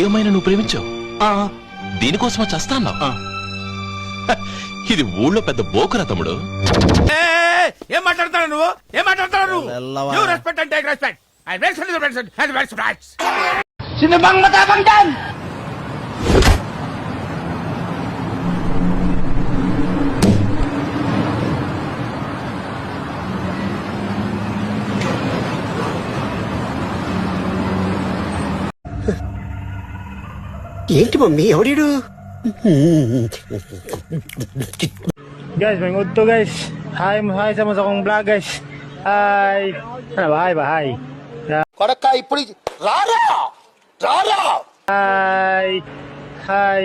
ఏమైనా నువ్వు ప్రేమించావు? దీనికోసమా చస్తా అన్నావు? ఇది ఊళ్ళో పెద్ద బోకురా తమ్ముడు. ఏం మాట్లాడతాడు నువ్వు? ఏం మాట్లాడతాడు నువ్వు? You respect and take respect. I respect Sino bang matapang dyan? ఏంటి mummy ఎవడీడు? Guys, may ngudto guys. Hi sa mga akong vlog guys. Hi. Ano ba? Hi ba? Hi. కొడక ఇప్పుడు రారా రారా. Hi. Hi.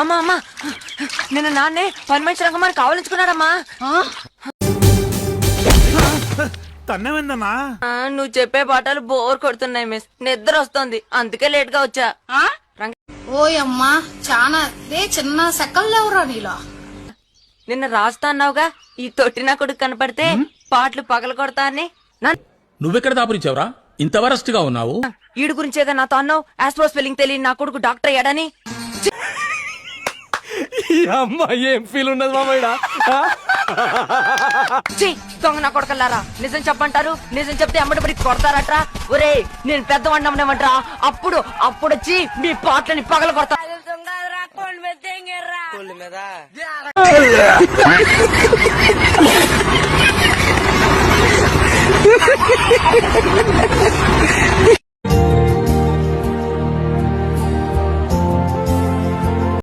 అమ్మా అమ్మా నిన్న నాన్నే పర్మిషన్ రంగమ్మని కావాలించుకున్నాడమ్మా. తన్నవేందమ్మా? నువ్వు చెప్పే పాటలు బోర్ కొడుతున్నాయి మిస్, నిద్ర వస్తుంది, అందుకే లేట్ గా వచ్చా. ఓయమ్మా చానా చిన్న సెకల్లేవురా నీలో. నిన్న రాస్తా అన్నావుగా, ఈ తొట్టిన కొడుకు కనపడితే పాటలు పగల కొడతా అని. నువ్వెక్కడ దాపురించావురా? ఇంత వరస్ట్ గా ఉన్నావు. ఈడు గురించేగా నాతో అన్నావు ఆస్ట్రో స్పెల్లింగ్ తెలియని నా కొడుకు డాక్టర్ అయ్యాడని. అమ్మా ఏం ఫీల్ ఉన్నది మామయ్య? దొంగ నా కొడకల్లారా, నిజం చెప్పంటారు, నిజం చెప్తే అమ్మడి కొడతారట్రా. ఒరే నేను పెద్దవాడిని అమ్మడమంటరా, అప్పుడు వచ్చి మీ పాటలని పగల కొడతా.